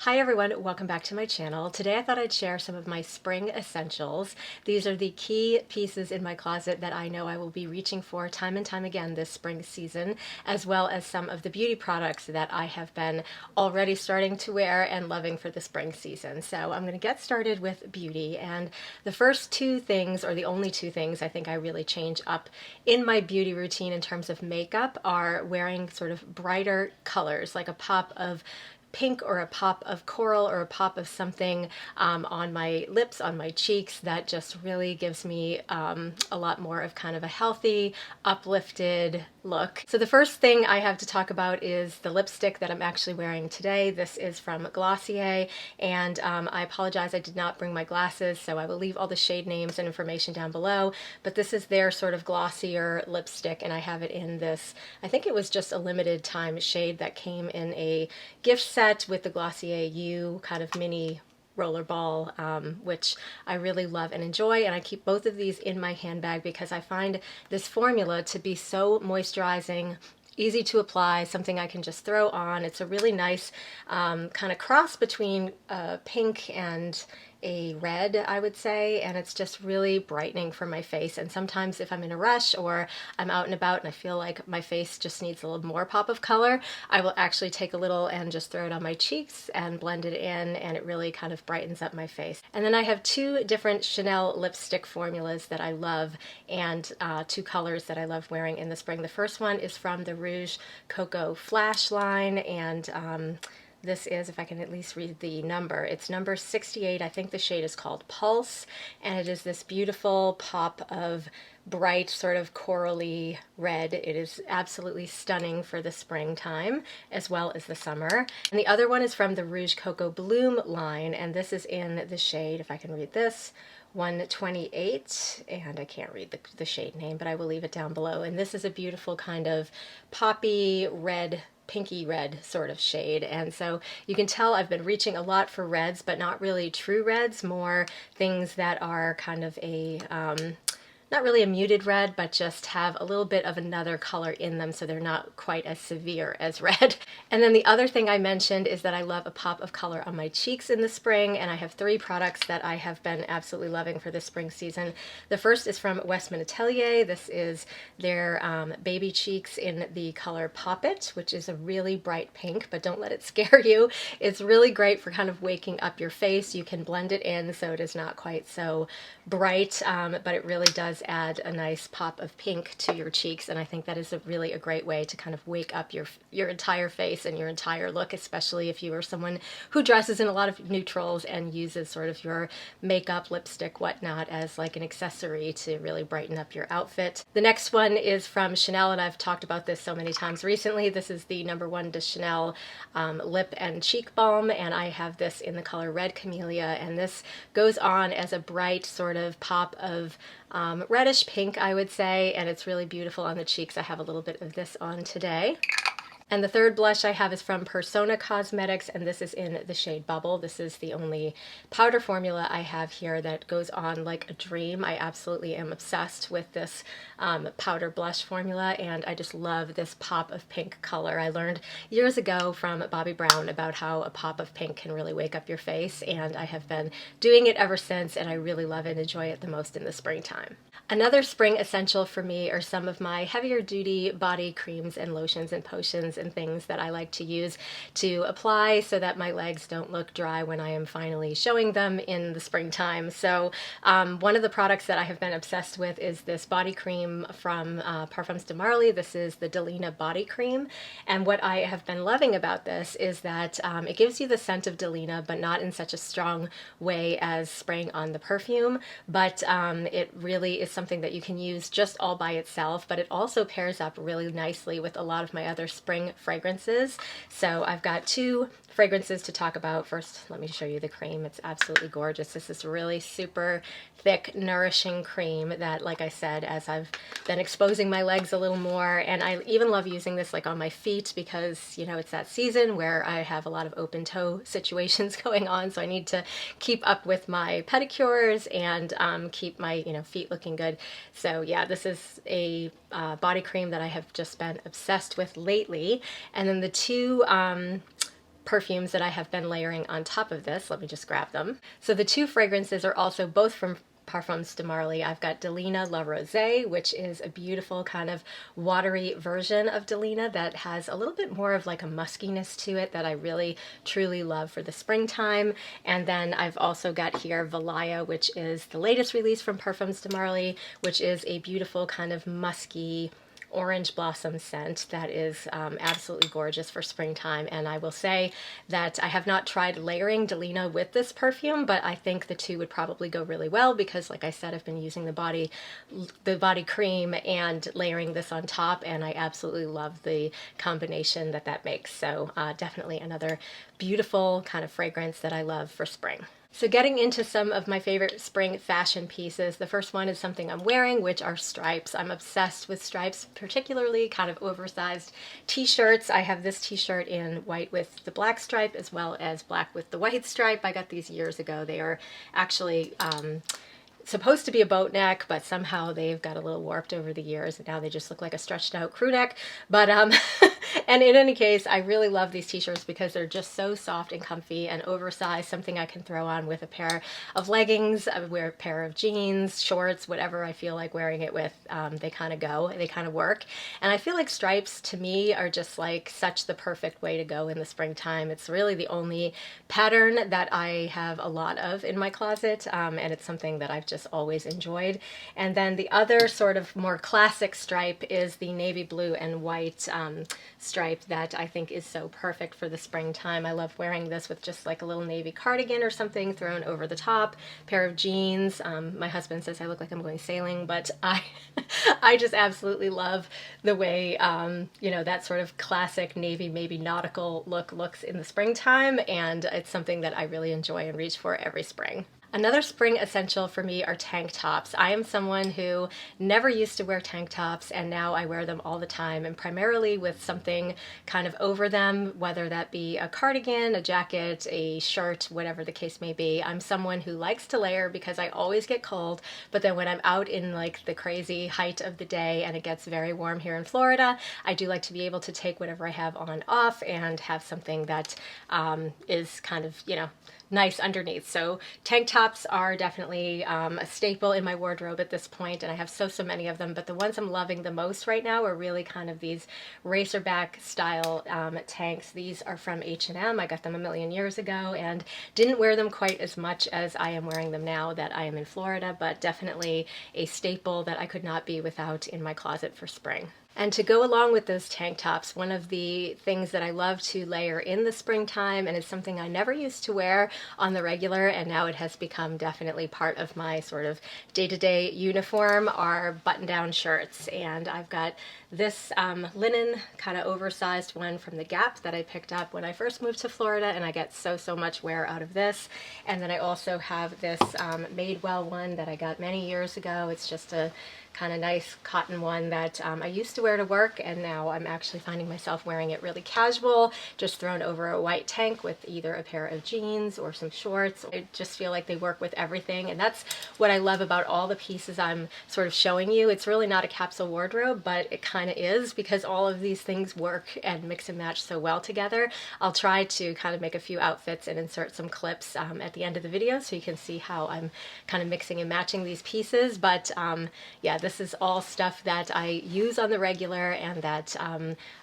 Hi everyone, welcome back to my channel. Today I thought I'd share some of my spring essentials. These are the key pieces in my closet that I know I will be reaching for time and time again this spring season, as well as some of the beauty products that I have been already starting to wear and loving for the spring season. So I'm going to get started with beauty, and the first two things, or the only two things I think I really change up in my beauty routine in terms of makeup, are wearing sort of brighter colors, like a pop of pink or a pop of coral or a pop of something on my lips, on my cheeks, that just really gives me a lot more of kind of a healthy, uplifted look. So the first thing I have to talk about is the lipstick that I'm actually wearing today. This is from Glossier, and I apologize, I did not bring my glasses, so I will leave all the shade names and information down below, but this is their sort of glossier lipstick, and I have it in this, I think it was just a limited time shade that came in a gift set with the Glossier U kind of mini rollerball, which I really love and enjoy, and I keep both of these in my handbag because I find this formula to be so moisturizing, easy to apply, something I can just throw on. It's a really nice kind of cross between pink and a red, I would say, and it's just really brightening for my face. And sometimes if I'm in a rush or I'm out and about and I feel like my face just needs a little more pop of color, I will actually take a little and just throw it on my cheeks and blend it in, and it really kind of brightens up my face. And then I have two different Chanel lipstick formulas that I love, and two colors that I love wearing in the spring. The first one is from the Rouge Cocoa Flash line, and this is, if I can at least read the number, it's number 68. I think the shade is called Pulse, and it is this beautiful pop of bright sort of corally red. It is absolutely stunning for the springtime as well as the summer. And the other one is from the Rouge Cocoa Bloom line, and this is in the shade, if I can read this, 128, and I can't read the shade name, but I will leave it down below. And this is a beautiful kind of poppy red, pinky red sort of shade, and so you can tell I've been reaching a lot for reds, but not really true reds, more things that are kind of a not really a muted red, but just have a little bit of another color in them, so they're not quite as severe as red. And then the other thing I mentioned is that I love a pop of color on my cheeks in the spring, and I have three products that I have been absolutely loving for this spring season. The first is from Westman Atelier. This is their baby cheeks in the color Pop It, which is a really bright pink, but don't let it scare you. It's really great for kind of waking up your face. You can blend it in so it is not quite so bright, but it really does add a nice pop of pink to your cheeks, and I think that is really a great way to kind of wake up your entire face and your entire look, especially if you are someone who dresses in a lot of neutrals and uses sort of your makeup, lipstick, whatnot as like an accessory to really brighten up your outfit. The next one is from Chanel, and I've talked about this so many times recently. This is the number 1 de Chanel lip and cheek balm, and I have this in the color Red Camellia, and this goes on as a bright sort of pop of reddish pink, I would say, and it's really beautiful on the cheeks. I have a little bit of this on today. And the third blush I have is from Persona Cosmetics, and this is in the shade Bubble. This is the only powder formula I have here that goes on like a dream. I absolutely am obsessed with this powder blush formula, and I just love this pop of pink color. I learned years ago from Bobbi Brown about how a pop of pink can really wake up your face, and I have been doing it ever since, and I really love and enjoy it the most in the springtime. Another spring essential for me are some of my heavier duty body creams and lotions and potions and things that I like to use to apply so that my legs don't look dry when I am finally showing them in the springtime. So one of the products that I have been obsessed with is this body cream from Parfums de Marly. This is the Delina body cream, and what I have been loving about this is that it gives you the scent of Delina, but not in such a strong way as spraying on the perfume, but it really is something that you can use just all by itself, but it also pairs up really nicely with a lot of my other spring fragrances. So I've got two fragrances to talk about. First, let me show you the cream. It's absolutely gorgeous. This is really super thick, nourishing cream that, like I said, as I've been exposing my legs a little more, and I even love using this like on my feet because, you know, it's that season where I have a lot of open toe situations going on, so I need to keep up with my pedicures and keep my, you know, feet looking good. So yeah, this is a body cream that I have just been obsessed with lately. And then the two perfumes that I have been layering on top of this. Let me just grab them. So the two fragrances are also both from Parfums de Marly. I've got Delina La Rosée, which is a beautiful kind of watery version of Delina that has a little bit more of like a muskiness to it that I really truly love for the springtime. And then I've also got here Valaya, which is the latest release from Parfums de Marly, which is a beautiful kind of musky orange blossom scent that is absolutely gorgeous for springtime. And I will say that I have not tried layering Delina with this perfume, but I think the two would probably go really well because, like I said, I've been using the body cream and layering this on top, and I absolutely love the combination that that makes. So definitely another beautiful kind of fragrance that I love for spring. So getting into some of my favorite spring fashion pieces, the first one is something I'm wearing, which are stripes. I'm obsessed with stripes, particularly kind of oversized t-shirts. I have this t-shirt in white with the black stripe as well as black with the white stripe. I got these years ago. They are actually supposed to be a boat neck, but somehow they've got a little warped over the years and now they just look like a stretched out crew neck. But and in any case, I really love these t-shirts because they're just so soft and comfy and oversized, something I can throw on with a pair of leggings, I would wear a pair of jeans, shorts, whatever I feel like wearing it with. They kind of go, they kind of work. And I feel like stripes to me are just like such the perfect way to go in the springtime. It's really the only pattern that I have a lot of in my closet, and it's something that I've just always enjoyed. And then the other sort of more classic stripe is the navy blue and white stripe that I think is so perfect for the springtime. I love wearing this with just like a little navy cardigan or something thrown over the top, pair of jeans. My husband says I look like I'm going sailing, but I just absolutely love the way, you know, that sort of classic navy, maybe nautical look looks in the springtime, and it's something that I really enjoy and reach for every spring. Another spring essential for me are tank tops. I am someone who never used to wear tank tops, and now I wear them all the time, and primarily with something kind of over them, whether that be a cardigan, a jacket, a shirt, whatever the case may be. I'm someone who likes to layer because I always get cold, but then when I'm out in like the crazy height of the day and it gets very warm here in Florida, I do like to be able to take whatever I have on off and have something that is kind of, you know, nice underneath. So tank tops are definitely a staple in my wardrobe at this point, and I have so many of them, but the ones I'm loving the most right now are really kind of these racerback style tanks. These are from H&M. I got them a million years ago and didn't wear them quite as much as I am wearing them now that I am in Florida, but definitely a staple that I could not be without in my closet for spring. And to go along with those tank tops, one of the things that I love to layer in the springtime, and it's something I never used to wear on the regular, and now it has become definitely part of my sort of day-to-day uniform, are button-down shirts. And I've got this linen kind of oversized one from the Gap that I picked up when I first moved to Florida, and I get so much wear out of this. And then I also have this Madewell one that I got many years ago. It's just a kind of nice cotton one that I used to wear to work, and now I'm actually finding myself wearing it really casual, just thrown over a white tank with either a pair of jeans or some shorts. I just feel like they work with everything, and that's what I love about all the pieces I'm sort of showing you. It's really not a capsule wardrobe, but it kind of is, because all of these things work and mix and match so well together. I'll try to kind of make a few outfits and insert some clips at the end of the video so you can see how I'm kind of mixing and matching these pieces. But yeah, this is all stuff that I use on the regular and that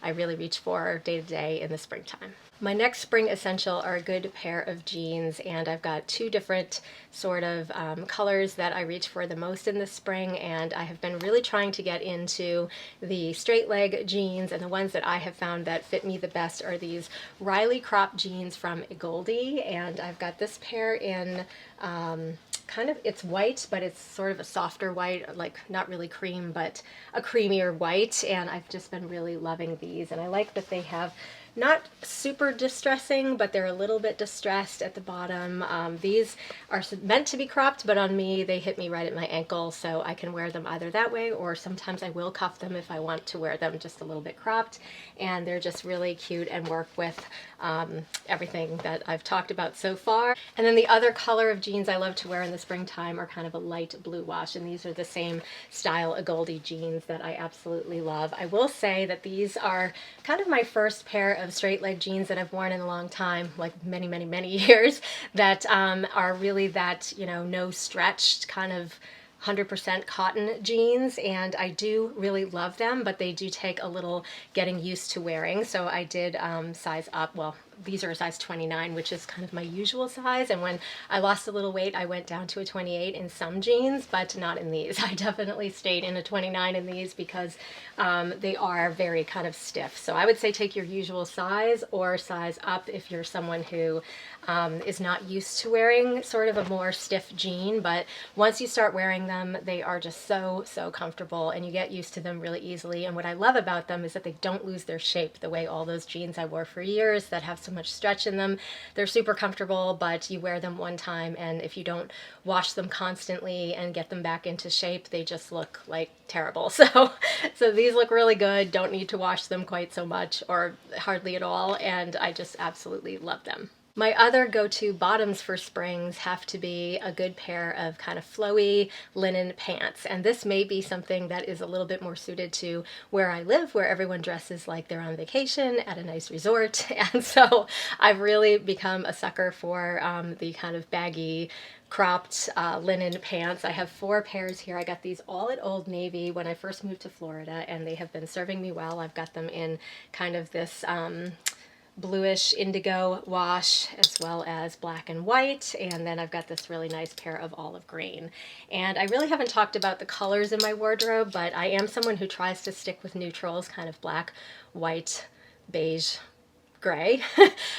I really reach for day to day in the springtime. My next spring essential are a good pair of jeans, and I've got two different sort of colors that I reach for the most in the spring, and I have been really trying to get into the straight leg jeans, and the ones that I have found that fit me the best are these Riley crop jeans from Goldie, and I've got this pair in kind of, it's white, but it's sort of a softer white, like not really cream, but a creamier white, and I've just been really loving these. And I like that they have not super distressing, but they're a little bit distressed at the bottom. These are meant to be cropped, but on me, they hit me right at my ankle, so I can wear them either that way, or sometimes I will cuff them if I want to wear them just a little bit cropped. And they're just really cute and work with everything that I've talked about so far. And then the other color of jeans I love to wear in the springtime are kind of a light blue wash, and these are the same style of Goldie jeans that I absolutely love. I will say that these are kind of my first pair of straight leg jeans that I've worn in a long time, like many, many, many years, that are really that, you know, no stretched kind of 100% cotton jeans, and I do really love them, but they do take a little getting used to wearing. So I did size up. Well, these are a size 29, which is kind of my usual size. And when I lost a little weight, I went down to a 28 in some jeans, but not in these. I definitely stayed in a 29 in these because they are very kind of stiff. So I would say take your usual size or size up if you're someone who is not used to wearing sort of a more stiff jean. But once you start wearing them, they are just so, so comfortable, and you get used to them really easily. And what I love about them is that they don't lose their shape the way all those jeans I wore for years that have so much stretch in them. They're super comfortable, but you wear them one time, and if you don't wash them constantly and get them back into shape, they just look like terrible. So these look really good. Don't need to wash them quite so much or hardly at all, and I just absolutely love them. My other go-to bottoms for springs have to be a good pair of kind of flowy linen pants. And this may be something that is a little bit more suited to where I live, where everyone dresses like they're on vacation at a nice resort. And so I've really become a sucker for the kind of baggy, cropped linen pants. I have 4 pairs here. I got these all at Old Navy when I first moved to Florida, and they have been serving me well. I've got them in kind of this bluish indigo wash, as well as black and white, and then I've got this really nice pair of olive green. And I really haven't talked about the colors in my wardrobe, but I am someone who tries to stick with neutrals, kind of black, white, beige, gray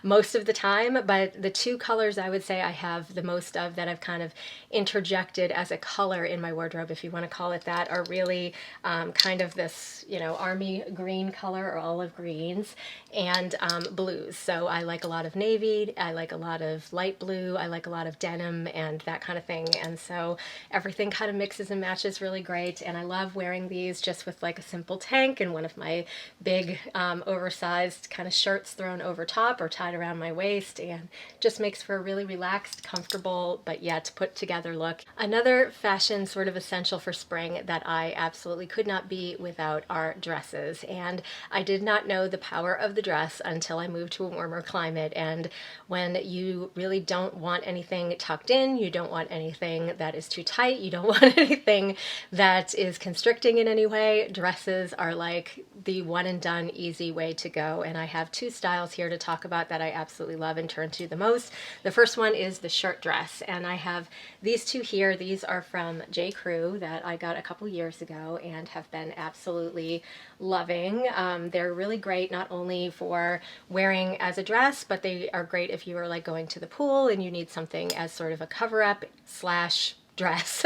most of the time, but the 2 colors I would say I have the most of that I've kind of interjected as a color in my wardrobe, if you want to call it that, are really kind of this, you know, army green color or olive greens, and blues. So I like a lot of navy, I like a lot of light blue, I like a lot of denim and that kind of thing, and so everything kind of mixes and matches really great. And I love wearing these just with like a simple tank and one of my big oversized kind of shirts thrown over top or tied around my waist, and just makes for a really relaxed, comfortable, but yet put together look. Another fashion sort of essential for spring that I absolutely could not be without are dresses. And I did not know the power of the dress until I moved to a warmer climate. And when you really don't want anything tucked in, you don't want anything that is too tight, you don't want anything that is constricting in any way, dresses are like the one and done easy way to go. And I have 2 styles here to talk about that I absolutely love and turn to the most. The first one is the shirt dress, and I have these 2 here. These are from J. Crew that I got a couple years ago and have been absolutely loving. They're really great not only for wearing as a dress, but they are great if you are like going to the pool and you need something as sort of a cover-up slash dress.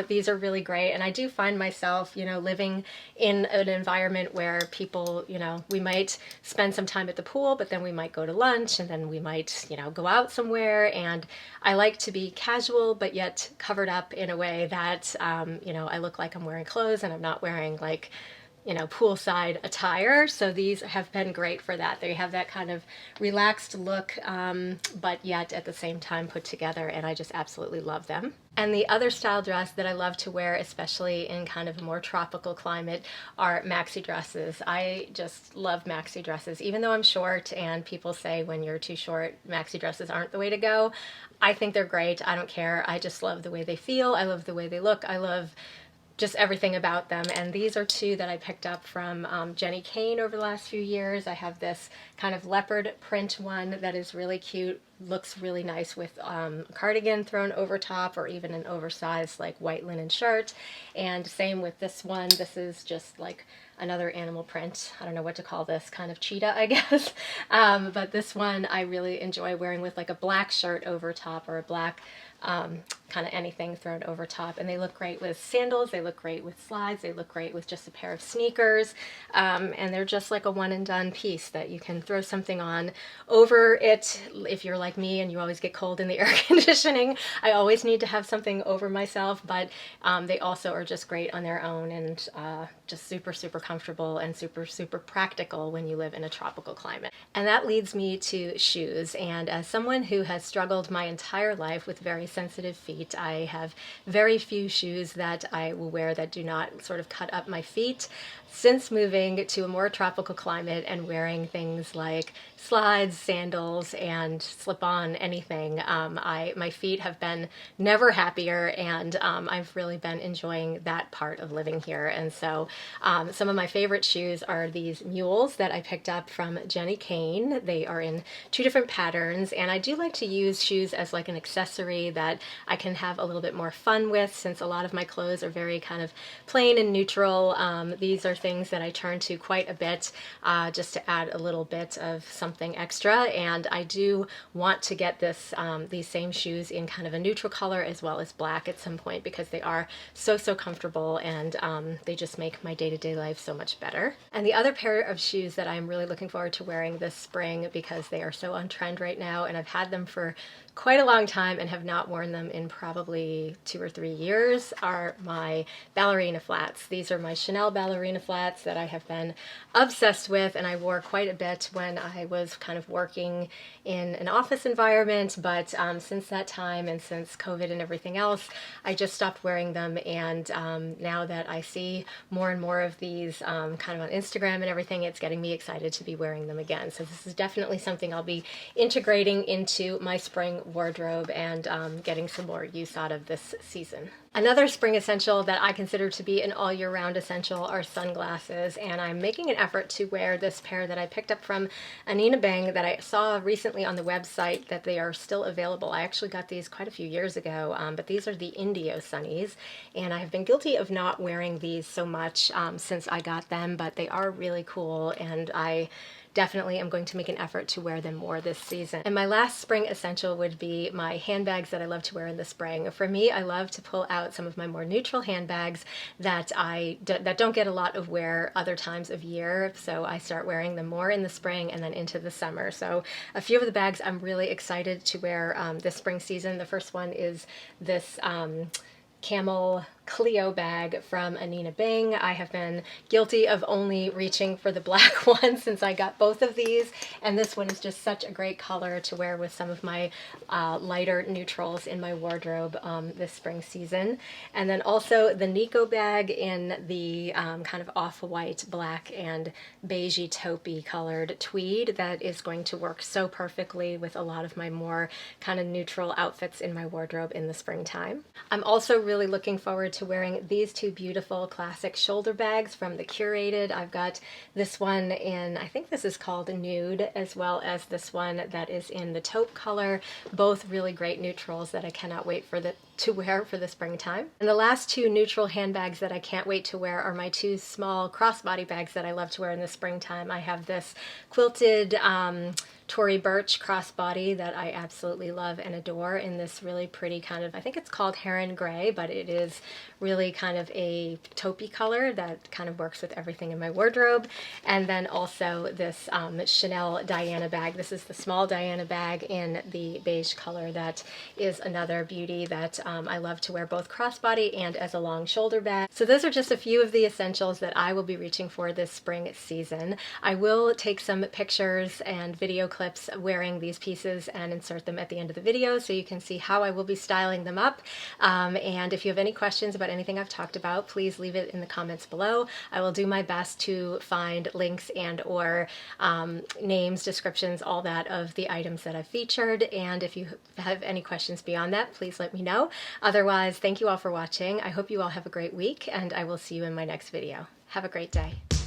These are really great, and I do find myself, you know, living in an environment where people, you know, we might spend some time at the pool, but then we might go to lunch, and then we might, you know, go out somewhere, and I like to be casual but yet covered up in a way that you know, I look like I'm wearing clothes and I'm not wearing like, you know, poolside attire. So these have been great for that. They have that kind of relaxed look, but yet at the same time put together, and I just absolutely love them. And the other style dress that I love to wear, especially in kind of a more tropical climate, are maxi dresses. I just love maxi dresses, even though I'm short and people say when you're too short, maxi dresses aren't the way to go. I think they're great. I don't care. I just love the way they feel. I love the way they look. I love just everything about them. And these are 2 that I picked up from Jenni Kayne over the last few years. I have this kind of leopard print one that is really cute, looks really nice with a cardigan thrown over top, or even an oversized like white linen shirt. And same with this one. This is just like another animal print. I don't know what to call this, kind of cheetah, I guess. But this one I really enjoy wearing with like a black shirt over top, or a black kind of anything thrown over top, and they look great with sandals, they look great with slides, they look great with just a pair of sneakers, and they're just like a one and done piece that you can throw something on over it if you're like like me and you always get cold in the air conditioning, I always need to have something over myself, but they also are just great on their own and just super, super comfortable and super, super practical when you live in a tropical climate. And that leads me to shoes. And as someone who has struggled my entire life with very sensitive feet, I have very few shoes that I will wear that do not sort of cut up my feet. Since moving to a more tropical climate and wearing things like slides, sandals, and slip-on anything, my feet have been never happier, and I've really been enjoying that part of living here. And so some of my favorite shoes are these Mules that I picked up from Jenni Kayne. They are in 2 different patterns, and I do like to use shoes as like an accessory that I can have a little bit more fun with, since a lot of my clothes are very kind of plain and neutral. These are things that I turn to quite a bit just to add a little bit of something extra, and I do want to get these same shoes in kind of a neutral color as well as black at some point, because they are so comfortable, and they just make my day-to-day life so much better. And the other pair of shoes that I'm really looking forward to wearing this spring, because they are so on trend right now and I've had them for quite a long time and have not worn them in probably 2 or 3 years, are my Ballerina flats. These are my Chanel Ballerina flats that I have been obsessed with, and I wore quite a bit when I was kind of working in an office environment, but since that time and since COVID and everything else, I just stopped wearing them. And now that I see more and more of these kind of on Instagram and everything, it's getting me excited to be wearing them again. So this is definitely something I'll be integrating into my spring wardrobe and getting some more use out of this season. Another spring essential that I consider to be an all year round essential are sunglasses, and I'm making an effort to wear this pair that I picked up from Anine that I saw recently on the website that they are still available. I actually got these quite a few years ago, but these are the Indio Sunnies, and I have been guilty of not wearing these so much since I got them, but they are really cool, and I definitely am going to make an effort to wear them more this season. And my last spring essential would be my handbags that I love to wear in the spring. For me, I love to pull out some of my more neutral handbags that that don't get a lot of wear other times of year, so I start wearing them more in the spring and then into the summer. So a few of the bags I'm really excited to wear this spring season. The first one is this camel Clio bag from Anine. I have been guilty of only reaching for the black one since I got both of these, and this one is just such a great color to wear with some of my lighter neutrals in my wardrobe this spring season. And then also the Nico bag in the kind of off-white, black, and beigey taupey colored tweed that is going to work so perfectly with a lot of my more kind of neutral outfits in my wardrobe in the springtime. I'm also really looking forward to wearing these 2 beautiful classic shoulder bags from the Curated. I've got this one in, I think this is called Nude, as well as this one that is in the taupe color. Both really great neutrals that I cannot wait to wear for the springtime. And the last 2 neutral handbags that I can't wait to wear are my 2 small crossbody bags that I love to wear in the springtime. I have this quilted Tory Burch crossbody that I absolutely love and adore in this really pretty kind of, I think it's called Heron Gray, but it is really kind of a taupey color that kind of works with everything in my wardrobe. And then also this Chanel Diana bag. This is the small Diana bag in the beige color that is another beauty that I love to wear both crossbody and as a long shoulder bag. So those are just a few of the essentials that I will be reaching for this spring season. I will take some pictures and video clips wearing these pieces and insert them at the end of the video so you can see how I will be styling them up. And if you have any questions about anything I've talked about, please leave it in the comments below. I will do my best to find links and or names, descriptions, all that of the items that I've featured. And if you have any questions beyond that, please let me know. Otherwise, thank you all for watching. I hope you all have a great week, and I will see you in my next video. Have a great day.